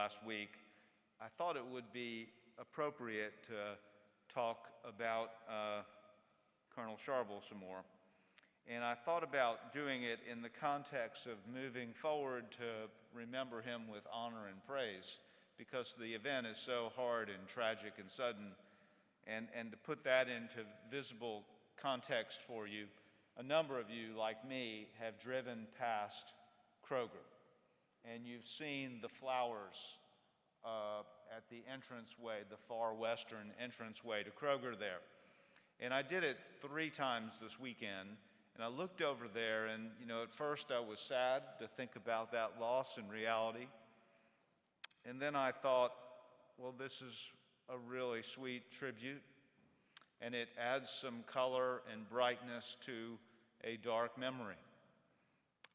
last week, I thought it would be appropriate to talk about Colonel Sharbel some more. And I thought about doing it in the context of moving forward to remember him with honor and praise, because the event is so hard and tragic and sudden. And to put that into visible context for you, a number of you, like me, have driven past Kroger, and you've seen the flowers at the entranceway, the far western entranceway to Kroger there. And I did it 3 times this weekend, and I looked over there, and at first I was sad to think about that loss in reality. And then I thought, well, this is a really sweet tribute, and it adds some color and brightness to a dark memory.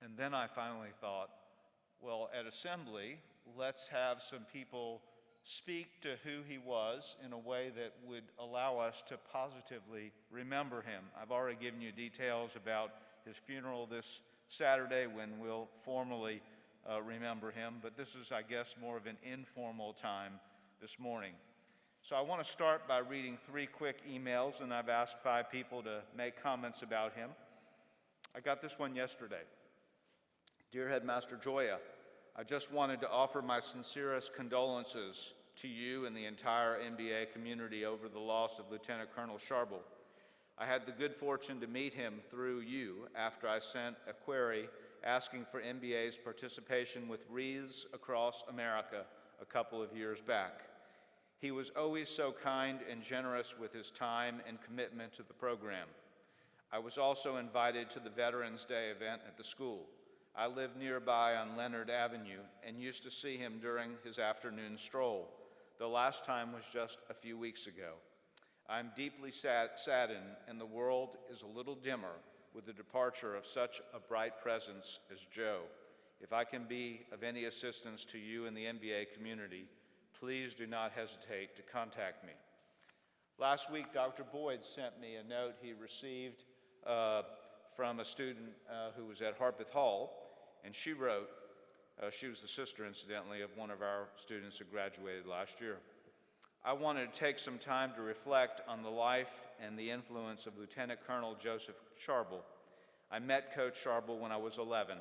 And then I finally thought, well, at Assembly, let's have some people speak to who he was in a way that would allow us to positively remember him. I've already given you details about his funeral this Saturday when we'll formally remember him, but this is, I guess, more of an informal time this morning. So I want to start by reading 3 quick emails, and I've asked 5 people to make comments about him. I got this one yesterday. Dear Headmaster Joya, I just wanted to offer my sincerest condolences to you and the entire NBA community over the loss of Lieutenant Colonel Sharbel. I had the good fortune to meet him through you after I sent a query asking for NBA's participation with Wreaths Across America a couple of years back. He was always so kind and generous with his time and commitment to the program. I was also invited to the Veterans Day event at the school. I live nearby on Leonard Avenue and used to see him during his afternoon stroll. The last time was just a few weeks ago. I'm deeply saddened, and the world is a little dimmer with the departure of such a bright presence as Joe. If I can be of any assistance to you and the NBA community, please do not hesitate to contact me. Last week, Dr. Boyd sent me a note he received from a student who was at Harpeth Hall, and she wrote, she was the sister, incidentally, of one of our students who graduated last year. I wanted to take some time to reflect on the life and the influence of Lieutenant Colonel Joseph Sharbel. I met Coach Sharbel when I was 11.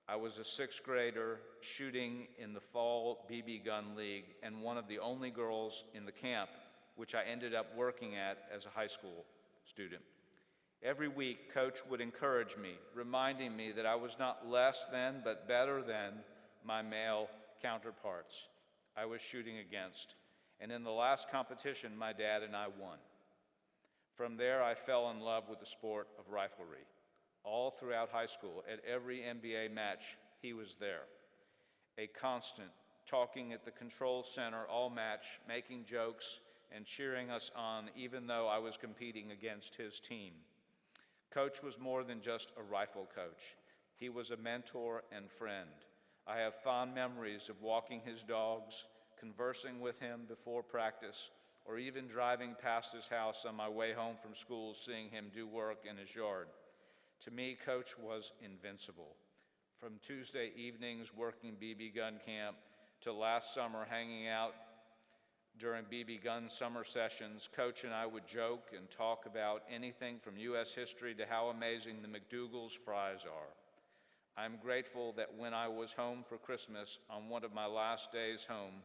I was a 6th grader shooting in the Fall BB Gun League and one of the only girls in the camp, which I ended up working at as a high school student. Every week, Coach would encourage me, reminding me that I was not less than, but better than my male counterparts I was shooting against. And in the last competition, my dad and I won. From there, I fell in love with the sport of riflery. All throughout high school, at every NBA match, he was there. A constant, talking at the control center all match, making jokes, and cheering us on, even though I was competing against his team. Coach was more than just a rifle coach. He was a mentor and friend. I have fond memories of walking his dogs, conversing with him before practice, or even driving past his house on my way home from school, seeing him do work in his yard. To me, Coach was invincible. From Tuesday evenings working BB gun camp to last summer hanging out during BB gun summer sessions, Coach and I would joke and talk about anything from U.S. history to how amazing the McDougal's fries are. I'm grateful that when I was home for Christmas on one of my last days home,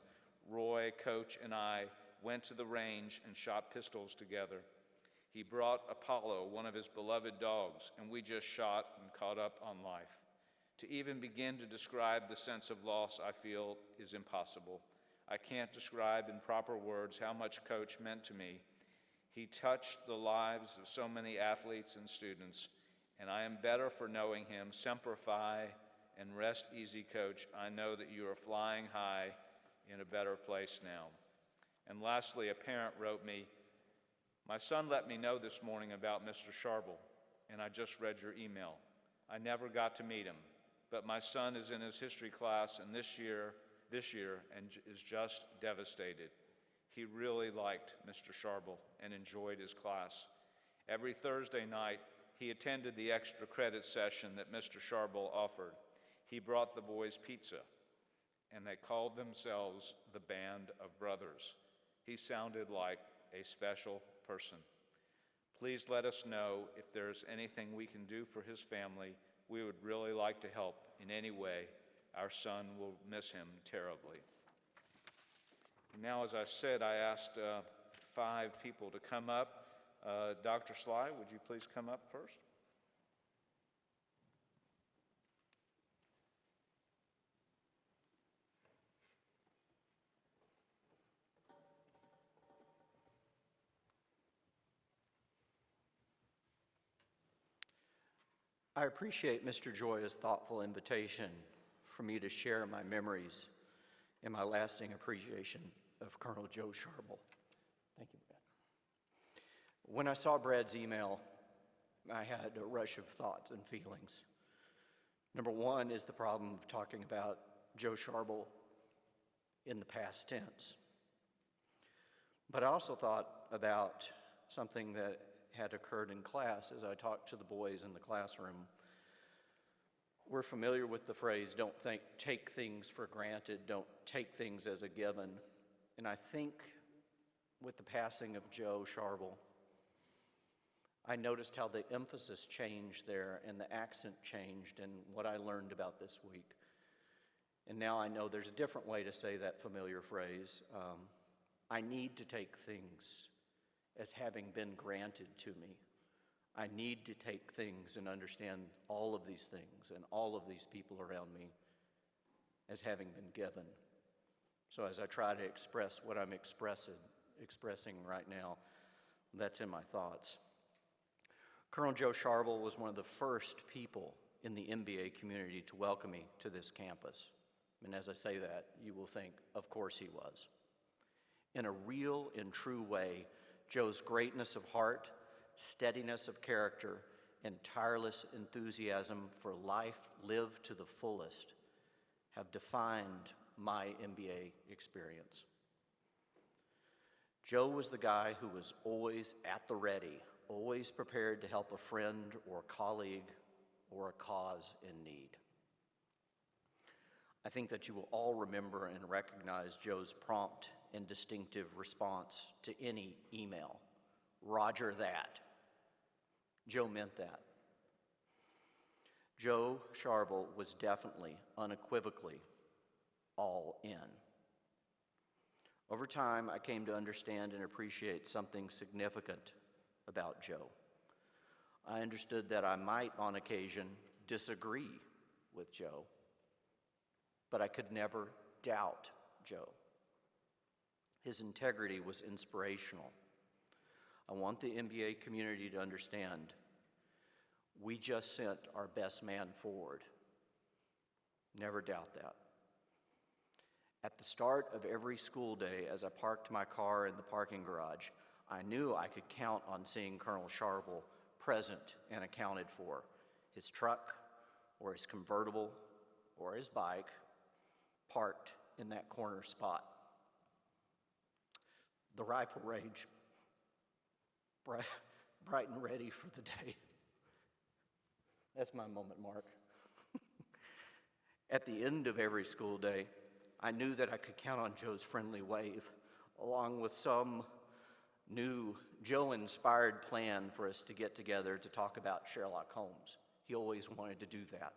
Roy, Coach, and I went to the range and shot pistols together. He brought Apollo, one of his beloved dogs, and we just shot and caught up on life. To even begin to describe the sense of loss I feel is impossible. I can't describe in proper words how much Coach meant to me. He touched the lives of so many athletes and students, and I am better for knowing him. Semper Fi, and rest easy, Coach. I know that you are flying high in a better place now. And lastly, a parent wrote me, my son let me know this morning about Mr. Sharbel, and I just read your email. I never got to meet him, but my son is in his history class and this year and is just devastated. He really liked Mr. Sharbel and enjoyed his class. Every Thursday night, he attended the extra credit session that Mr. Sharbel offered. He brought the boys pizza, and they called themselves the Band of Brothers. He sounded like a special person. Please let us know if there's anything we can do for his family. We would really like to help in any way. Our son will miss him terribly. And now, as I said, I asked 5 people to come up. Dr. Sly, would you please come up first? I appreciate Mr. Joya's thoughtful invitation for me to share my memories and my lasting appreciation of Colonel Joe Sharbel. Thank you, Brad. When I saw Brad's email, I had a rush of thoughts and feelings. Number one is the problem of talking about Joe Sharbel in the past tense. But I also thought about something that had occurred in class as I talked to the boys in the classroom. We're familiar with the phrase, don't take things for granted, don't take things as a given. And I think with the passing of Joe Sharbel, I noticed how the emphasis changed there and the accent changed and what I learned about this week. And now I know there's a different way to say that familiar phrase. I need to take things as having been granted to me. I need to take things and understand all of these things and all of these people around me as having been given. So as I try to express what I'm expressing right now, that's in my thoughts. Colonel Joe Sharbel was one of the first people in the MBA community to welcome me to this campus. And as I say that, you will think, of course he was. In a real and true way, Joe's greatness of heart, steadiness of character, and tireless enthusiasm for life lived to the fullest have defined my MBA experience. Joe was the guy who was always at the ready, always prepared to help a friend or colleague or a cause in need. I think that you will all remember and recognize Joe's prompt and distinctive response to any email. Roger that. Joe meant that. Joe Sharbel was definitely, unequivocally, all in. Over time, I came to understand and appreciate something significant about Joe. I understood that I might, on occasion, disagree with Joe, but I could never doubt Joe. His integrity was inspirational. I want the MBA community to understand we just sent our best man forward. Never doubt that. At the start of every school day, as I parked my car in the parking garage, I knew I could count on seeing Colonel Sharbel present and accounted for. His truck, or his convertible, or his bike, parked in that corner spot. The rifle range, bright and ready for the day. That's my moment, Mark. At the end of every school day, I knew that I could count on Joe's friendly wave, along with some new Joe-inspired plan for us to get together to talk about Sherlock Holmes. He always wanted to do that.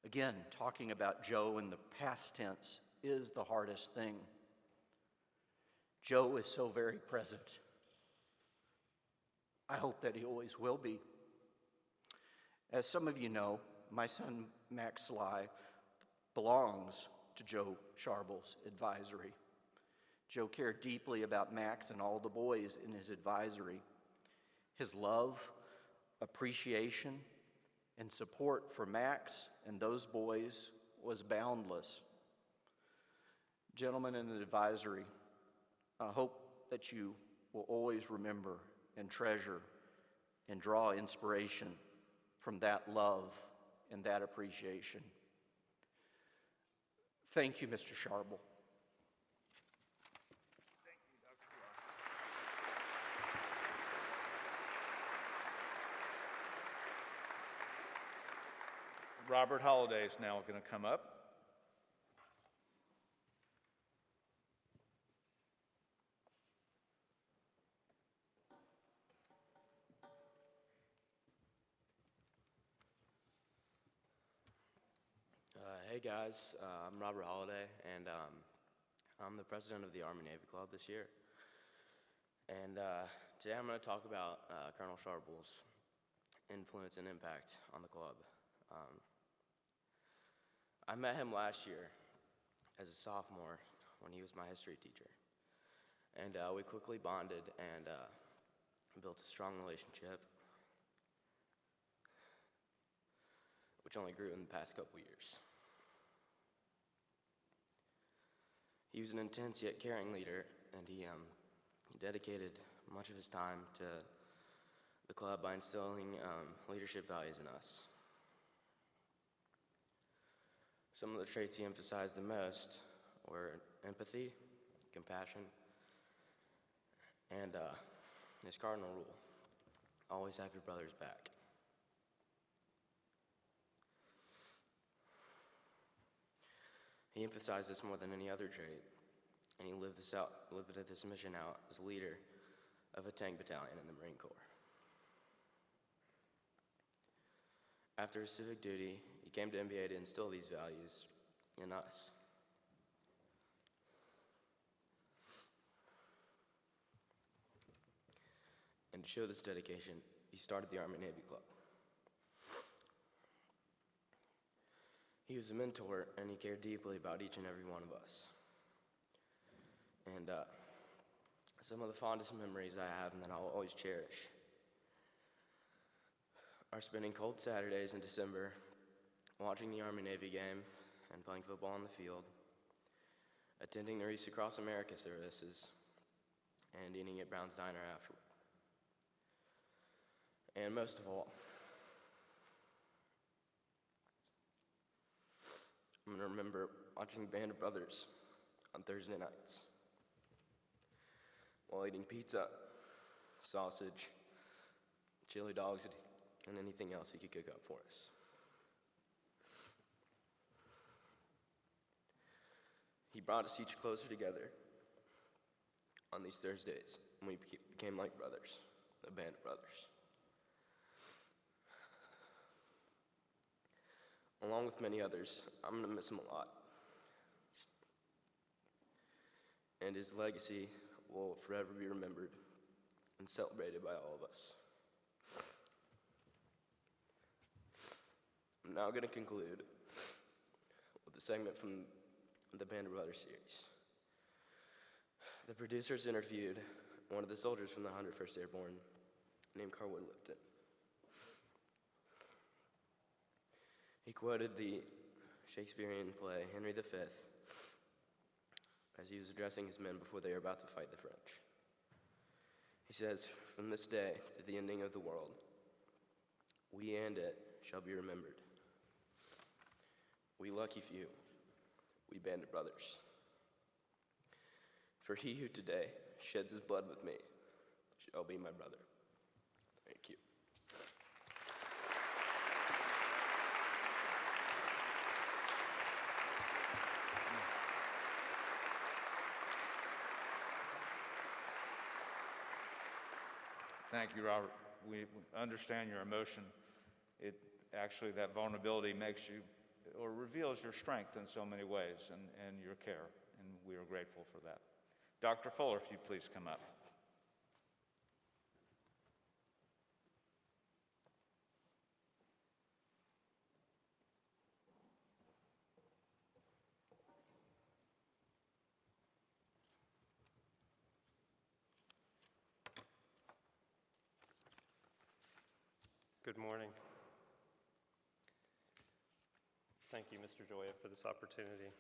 Again, talking about Joe in the past tense is the hardest thing. Joe is so very present. I hope that he always will be. As some of you know, my son Max Sly belongs to Joe Sharbel's advisory. Joe cared deeply about Max and all the boys in his advisory. His love, appreciation, and support for Max and those boys was boundless. Gentlemen in the advisory, I hope that you will always remember and treasure and draw inspiration from that love and that appreciation. Thank you, Mr. Sharbel. Thank you, Dr. Robert Holliday is now going to come up. Hey guys, I'm Robert Holliday, and I'm the president of the Army-Navy Club this year. And today I'm going to talk about Colonel Sharbel's influence and impact on the club. I met him last year as a sophomore when he was my history teacher. And we quickly bonded and built a strong relationship, which only grew in the past couple years. He was an intense yet caring leader, and he dedicated much of his time to the club by instilling leadership values in us. Some of the traits he emphasized the most were empathy, compassion, and his cardinal rule: always have your brother's back. He emphasized this more than any other trait, and he lived this mission out as leader of a tank battalion in the Marine Corps. After his civic duty, he came to MBA to instill these values in us. And to show this dedication, he started the Army-Navy Club. He was a mentor, and he cared deeply about each and every one of us. And some of the fondest memories I have and that I'll always cherish are spending cold Saturdays in December, watching the Army-Navy game and playing football on the field, attending the Reese Across America services, and eating at Brown's Diner afterward. And most of all, I'm going to remember watching Band of Brothers on Thursday nights while eating pizza, sausage, chili dogs, and anything else he could cook up for us. He brought us each closer together on these Thursdays, and we became like brothers, a band of brothers. Along with many others, I'm going to miss him a lot. And his legacy will forever be remembered and celebrated by all of us. I'm now going to conclude with a segment from the Band of Brothers series. The producers interviewed one of the soldiers from the 101st Airborne named Carwood Lipton. He quoted the Shakespearean play Henry V as he was addressing his men before they were about to fight the French. He says, "From this day to the ending of the world, we and it shall be remembered. We lucky few, we band of brothers. For he who today sheds his blood with me shall be my brother." Thank you. Thank you, Robert. We understand your emotion. It actually, that vulnerability makes you, or reveals your strength in so many ways, and your care, and we are grateful for that. Dr. Fuller, if you'd please come up. Good morning. Thank you, Mr. Joya, for this opportunity.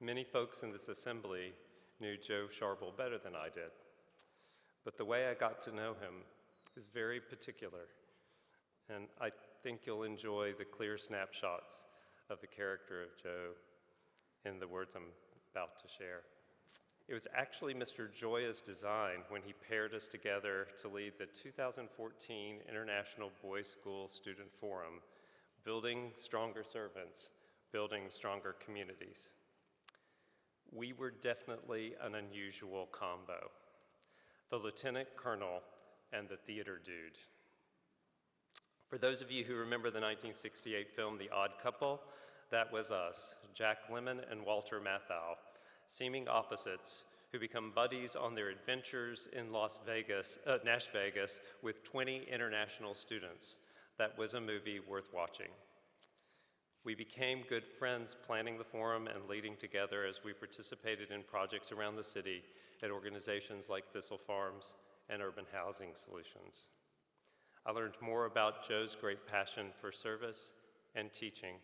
Many folks in this assembly knew Joe Sharbel better than I did, but the way I got to know him is very particular, and I think you'll enjoy the clear snapshots of the character of Joe in the words I'm about to share. It was actually Mr. Joya's design when he paired us together to lead the 2014 International Boys School Student Forum, Building Stronger Servants, Building Stronger Communities. We were definitely an unusual combo, the lieutenant colonel and the theater dude. For those of you who remember the 1968 film The Odd Couple, that was us, Jack Lemmon and Walter Matthau, seeming opposites who become buddies on their adventures in Nash Vegas with 20 international students. That was a movie worth watching. We became good friends planning the forum and leading together as we participated in projects around the city at organizations like Thistle Farms and Urban Housing Solutions. I learned more about Joe's great passion for service and teaching.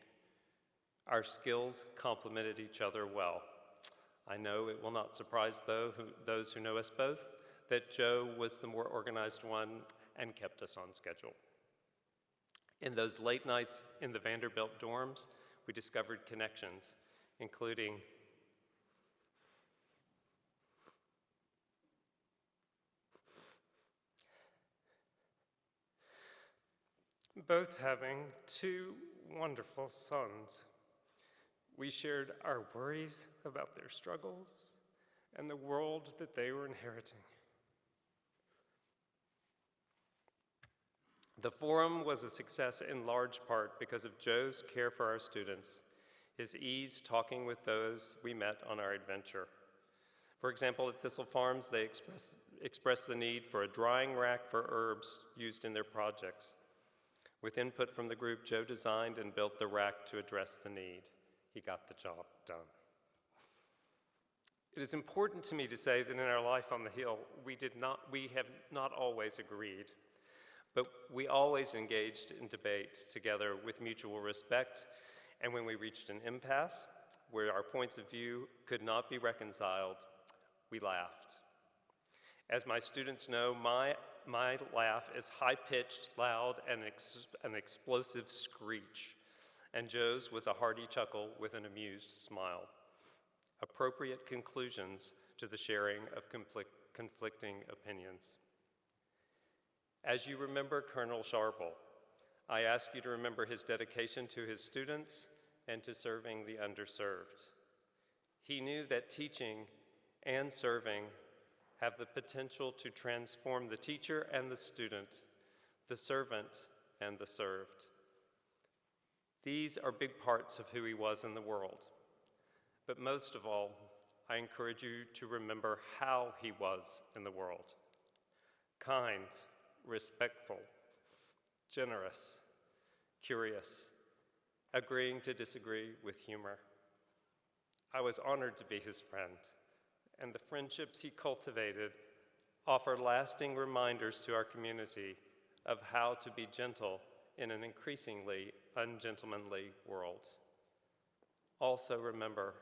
Our skills complemented each other well. I know it will not surprise those who know us both that Joe was the more organized one and kept us on schedule. In those late nights in the Vanderbilt dorms, we discovered connections, including both having two wonderful sons. We shared our worries about their struggles and the world that they were inheriting. The forum was a success in large part because of Joe's care for our students, his ease talking with those we met on our adventure. For example, at Thistle Farms, they expressed the need for a drying rack for herbs used in their projects. With input from the group, Joe designed and built the rack to address the need. He got the job done. It is important to me to say that in our life on the Hill, we have not always agreed, but we always engaged in debate together with mutual respect, and when we reached an impasse where our points of view could not be reconciled, we laughed. As my students know, my laugh is high-pitched, loud, and an explosive screech, and Joe's was a hearty chuckle with an amused smile. Appropriate conclusions to the sharing of conflicting opinions. As you remember Colonel Sharbel, I ask you to remember his dedication to his students and to serving the underserved. He knew that teaching and serving have the potential to transform the teacher and the student, the servant and the served. These are big parts of who he was in the world. But most of all, I encourage you to remember how he was in the world. Kind, respectful, generous, curious, agreeing to disagree with humor. I was honored to be his friend, and the friendships he cultivated offer lasting reminders to our community of how to be gentle in an increasingly ungentlemanly world. Also remember,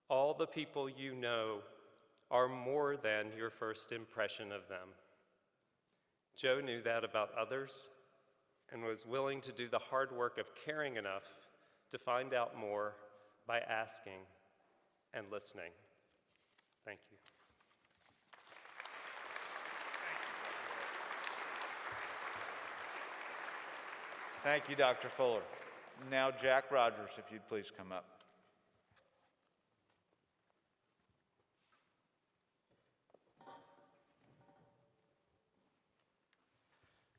all the people you know are more than your first impression of them. Joe knew that about others and was willing to do the hard work of caring enough to find out more by asking and listening. Thank you. Thank you, Dr. Fuller. Now, Jack Rogers, if you'd please come up.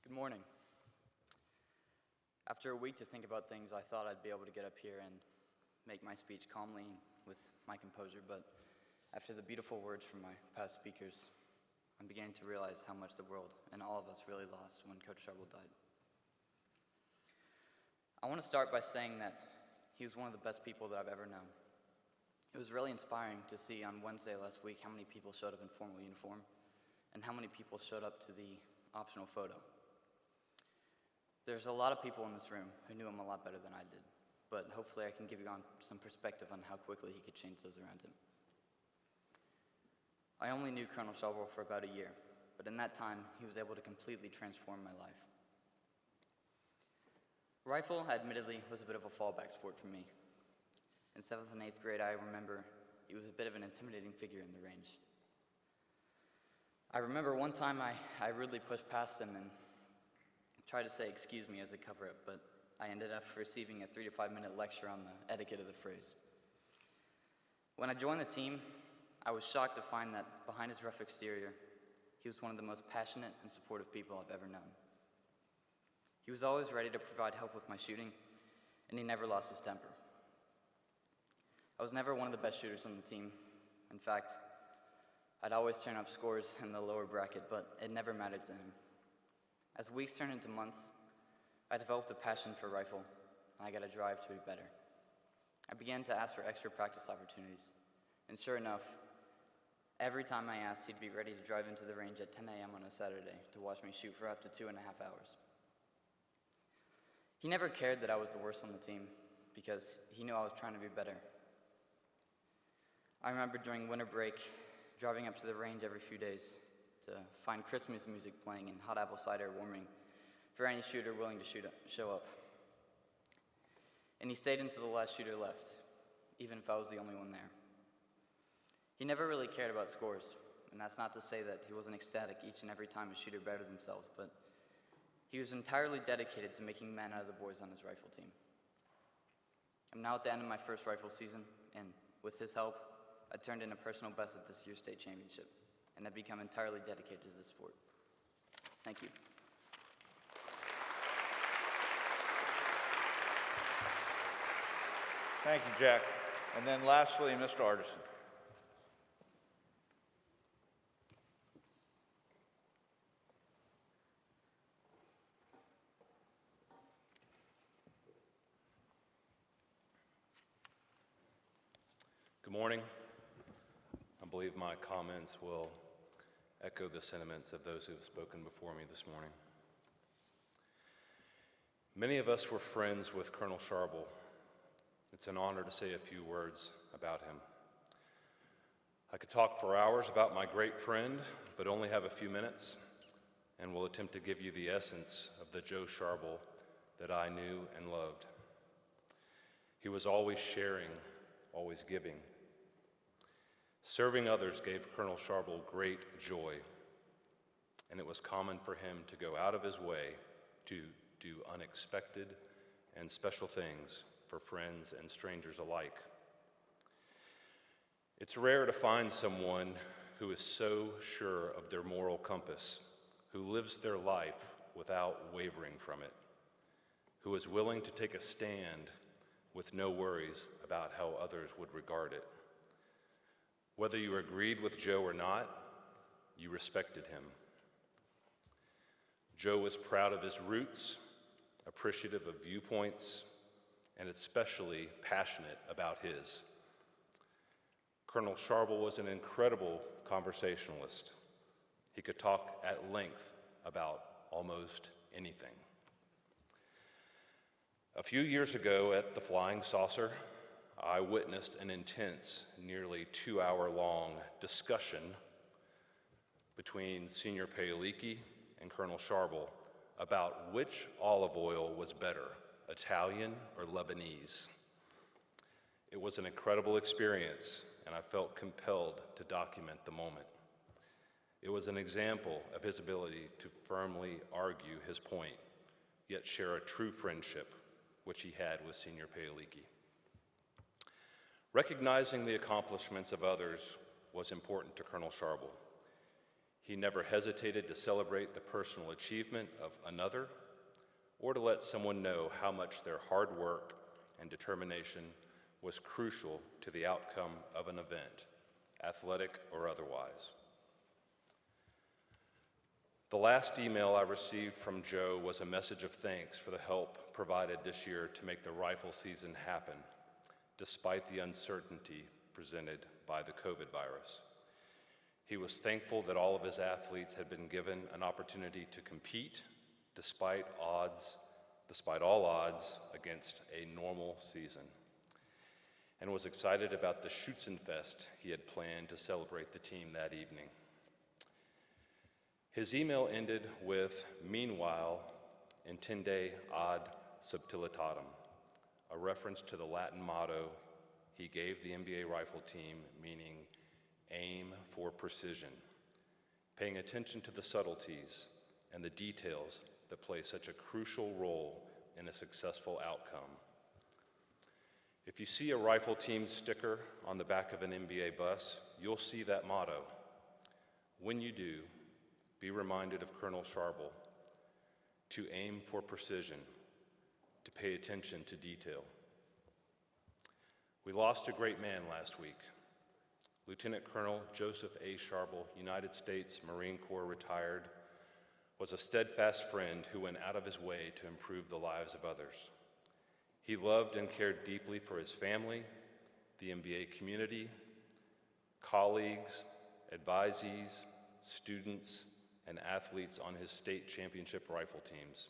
Good morning. After a week to think about things, I thought I'd be able to get up here and make my speech calmly with my composure, but after the beautiful words from my past speakers, I'm beginning to realize how much the world and all of us really lost when Coach Sharbel died. I want to start by saying that he was one of the best people that I've ever known. It was really inspiring to see on Wednesday last week how many people showed up in formal uniform and how many people showed up to the optional photo. There's a lot of people in this room who knew him a lot better than I did, but hopefully I can give you some perspective on how quickly he could change those around him. I only knew Colonel Sharbel for about a year, but in that time, he was able to completely transform my life. Rifle, admittedly, was a bit of a fallback sport for me. In 7th and 8th grade, I remember he was a bit of an intimidating figure in the range. I remember one time I rudely pushed past him and tried to say excuse me as a cover-up, but I ended up receiving a 3 to 5 minute lecture on the etiquette of the phrase. When I joined the team, I was shocked to find that behind his rough exterior, he was one of the most passionate and supportive people I've ever known. He was always ready to provide help with my shooting, and he never lost his temper. I was never one of the best shooters on the team. In fact, I'd always turn up scores in the lower bracket, but it never mattered to him. As weeks turned into months, I developed a passion for rifle, and I got a drive to be better. I began to ask for extra practice opportunities, and sure enough, every time I asked, he'd be ready to drive into the range at 10 a.m. on a Saturday to watch me shoot for up to 2.5 hours. He never cared that I was the worst on the team, because he knew I was trying to be better. I remember during winter break, driving up to the range every few days to find Christmas music playing and hot apple cider warming for any shooter willing to show up. And he stayed until the last shooter left, even if I was the only one there. He never really cared about scores, and that's not to say that he wasn't ecstatic each and every time a shooter bettered themselves, but he was entirely dedicated to making men out of the boys on his rifle team. I'm now at the end of my first rifle season, and with his help, I turned in a personal best at this year's state championship, and I've become entirely dedicated to the sport. Thank you. Thank you, Jack. And then lastly, Mr. Artisan. Good morning. I believe my comments will echo the sentiments of those who have spoken before me this morning. Many of us were friends with Colonel Sharbel. It's an honor to say a few words about him. I could talk for hours about my great friend, but only have a few minutes, and will attempt to give you the essence of the Joe Sharbel that I knew and loved. He was always sharing, always giving. Serving others gave Colonel Sharbel great joy, and it was common for him to go out of his way to do unexpected and special things for friends and strangers alike. It's rare to find someone who is so sure of their moral compass, who lives their life without wavering from it, who is willing to take a stand with no worries about how others would regard it. Whether you agreed with Joe or not, you respected him. Joe was proud of his roots, appreciative of viewpoints, and especially passionate about his. Colonel Sharbel was an incredible conversationalist. He could talk at length about almost anything. A few years ago at the Flying Saucer, I witnessed an intense, nearly 2-hour-long discussion between Senior Paoliki and Colonel Sharbel about which olive oil was better, Italian or Lebanese. It was an incredible experience, and I felt compelled to document the moment. It was an example of his ability to firmly argue his point, yet share a true friendship, which he had with Senior Paoliki. Recognizing the accomplishments of others was important to Colonel Sharbel. He never hesitated to celebrate the personal achievement of another or to let someone know how much their hard work and determination was crucial to the outcome of an event, athletic or otherwise. The last email I received from Joe was a message of thanks for the help provided this year to make the rifle season happen, despite the uncertainty presented by the COVID virus. He was thankful that all of his athletes had been given an opportunity to compete despite all odds against a normal season, and was excited about the Schützenfest he had planned to celebrate the team that evening. His email ended with, "Meanwhile, intende ad subtilitatem," a reference to the Latin motto he gave the NBA rifle team, meaning aim for precision, paying attention to the subtleties and the details that play such a crucial role in a successful outcome. If you see a rifle team sticker on the back of an NBA bus, you'll see that motto. When you do, be reminded of Colonel Sharbel. to aim for precision, to pay attention to detail. We lost a great man last week. Lieutenant Colonel Joseph A. Sharbel, United States Marine Corps retired, was a steadfast friend who went out of his way to improve the lives of others. He loved and cared deeply for his family, the MBA community, colleagues, advisees, students, and athletes on his state championship rifle teams.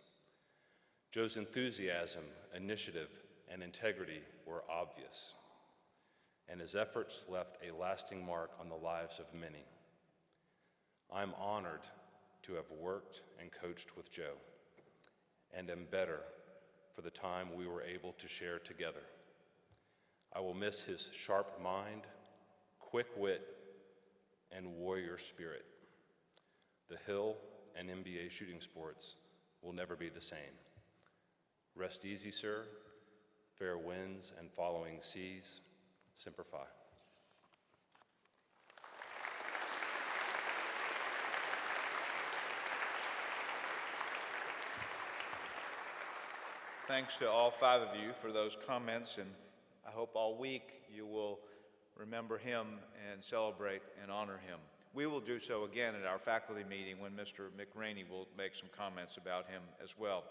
Joe's enthusiasm, initiative, and integrity were obvious, and his efforts left a lasting mark on the lives of many. I'm honored to have worked and coached with Joe, and am better for the time we were able to share together. I will miss his sharp mind, quick wit, and warrior spirit. The Hill and MBA shooting sports will never be the same. Rest easy, sir. Fair winds and following seas. Semper Fi. Thanks to all 5 of you for those comments, and I hope all week you will remember him and celebrate and honor him. We will do so again at our faculty meeting when Mr. McRaney will make some comments about him as well.